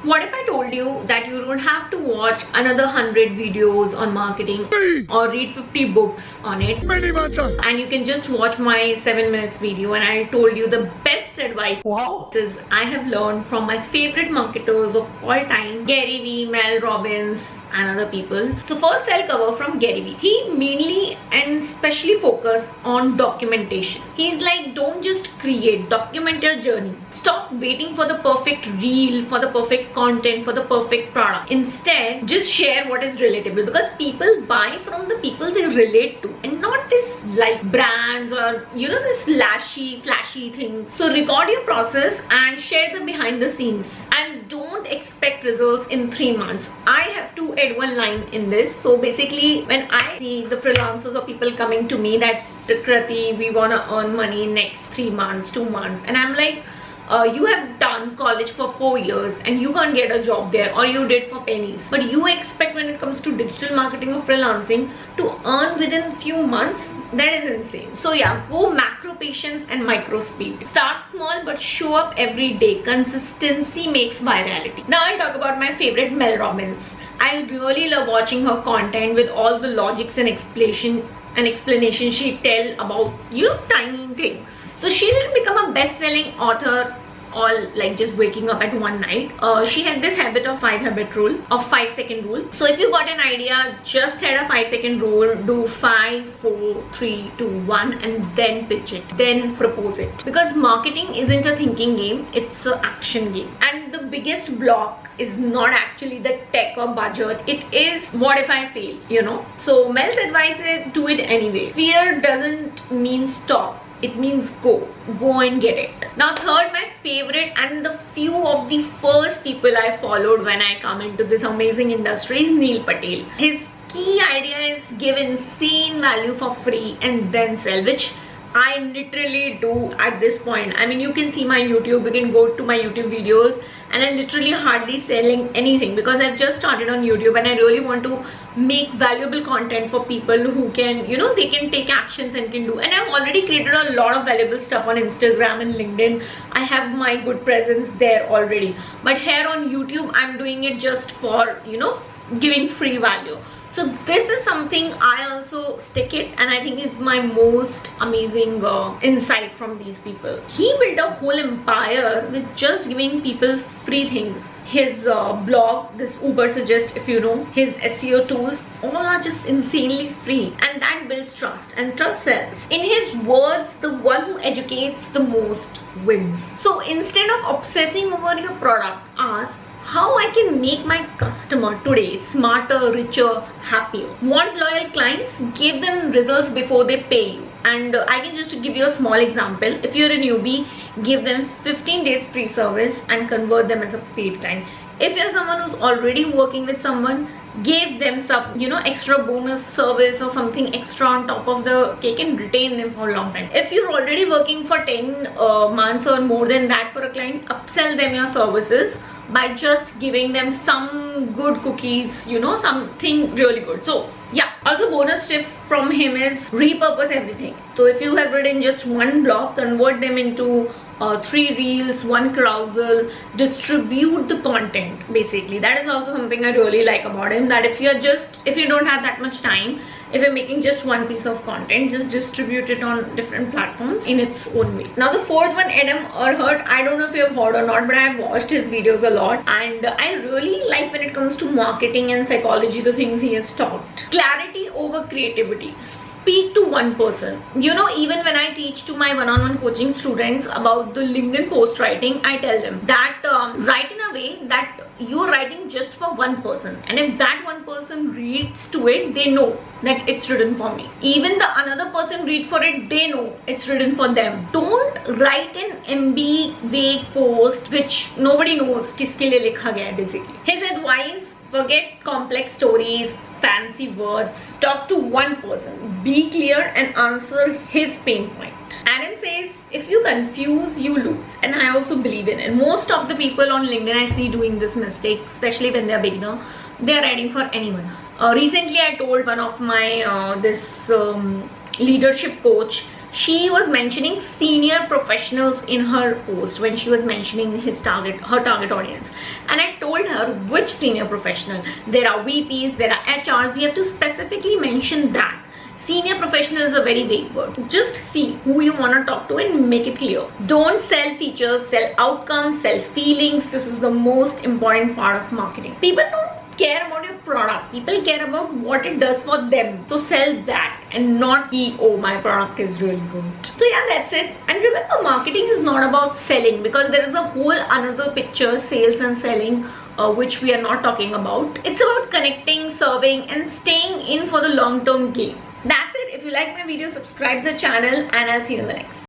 What if I told you that you don't have to watch another 100 videos on marketing or read 50 books on it, and you can just watch my 7 minutes video, and I told you the best advice I have learned from my favorite marketers of all time, Gary Vee, Mel Robbins and other people. So first I'll cover from Gary Vee. He mainly and specially focus on documentation. He's like, don't just create, document your journey. Stop waiting for the perfect reel, for the perfect content, for the perfect product. Instead, just share what is relatable, because people buy from the people they relate to and not this like brands or this flashy thing. So record your process and share the behind the scenes, and don't expect results in 3 months. I have to add one line in this. So basically, when I see the freelancers or people coming to me that, Krati, we want to earn money in next 3 months, 2 months, and I'm like, you have done college for 4 years and you can't get a job there, or you did for pennies, but you expect when it comes to digital marketing or freelancing to earn within few months? That is insane. So yeah, go macro patience and micro speed. Start small but show up every day. Consistency makes virality. Now I'll talk about my favorite, Mel Robbins. I really love watching her content with all the logics and explanation she tell about tiny things. So she didn't become a best-selling author all like just waking up at one night. She had this habit of 5-habit rule, of 5-second rule. So if you got an idea, just had a 5-second rule, do 5, 4, 3, 2, 1 and then pitch it, then propose it. Because marketing isn't a thinking game, it's an action game. And the biggest block is not actually the tech or budget, it is what if I fail, So Mel's advice is do it anyway. Fear doesn't mean stop. It means go and get it. Now third, my favorite and the few of the first people I followed when I come into this amazing industry is Neil Patel. His key idea is give insane value for free and then sell, which I literally do at this point. I mean, you can see my YouTube, you can go to my YouTube videos, and I'm literally hardly selling anything because I've just started on YouTube and I really want to make valuable content for people who can, they can take actions and can do. And I've already created a lot of valuable stuff on Instagram and LinkedIn. I have my good presence there already. But here on YouTube, I'm doing it just for, giving free value. So this is something I also stick it, and I think is my most amazing insight from these people. He built a whole empire with just giving people free things. His blog, this Uber Suggest, if you know, his SEO tools, all are just insanely free, and that builds trust, and trust sells. In his words, the one who educates the most wins. So instead of obsessing over your product, ask how I can make my customer today smarter, richer, happier. Want loyal clients? Give them results before they pay you. And I can just give you a small example. If you're a newbie, give them 15 days free service and convert them as a paid client. If you're someone who's already working with someone, give them some extra bonus service or something extra on top of the cake and retain them for a long time. If you're already working for 10 months or more than that for a client, upsell them your services by just giving them some good cookies, something really good. So yeah, also bonus tip from him is repurpose everything. So if you have written just one blog, convert them into 3 reels, 1 carousel, distribute the content. Basically, that is also something I really like about him, that if you don't have that much time, if you're making just one piece of content, just distribute it on different platforms in its own way. Now the fourth one, Adam Erhart. I don't know if you've heard or not, but I've watched his videos a lot, and I really like when it comes to marketing and psychology, the things he has taught. Clarity over creativity. Speak to one person. Even when I teach to my one-on-one coaching students about the LinkedIn post writing, I tell them that write in a way that you're writing just for one person, and if that one person reads to it, they know that it's written for me. Even the another person read for it, they know it's written for them. Don't write an MB vague post which nobody knows kiske liye likha gaya hai, basically. His advice: forget complex stories, fancy words. Talk to one person. Be clear and answer his pain point. Adam says, if you confuse, you lose. And I also believe in it. Most of the people on LinkedIn I see doing this mistake, especially when they're beginner, they're writing for anyone. Recently I told one of my leadership coach, she was mentioning senior professionals in her post when she was mentioning her target audience, and I told here which senior professional. There are VPs, there are HRs. You have to specifically mention that. Senior professional is a very vague word. Just see who you want to talk to and make it clear. Don't sell features, sell outcomes, sell feelings. This is the most important part of marketing. People don't care about your product. People care about what it does for them. So sell that and not oh, my product is really good. So yeah, that's it. And remember, marketing is not about selling, because there is a whole another picture, sales and selling, which we are not talking about. It's about connecting, serving, and staying in for the long-term game. That's it. If you like my video, subscribe to the channel, and I'll see you in the next.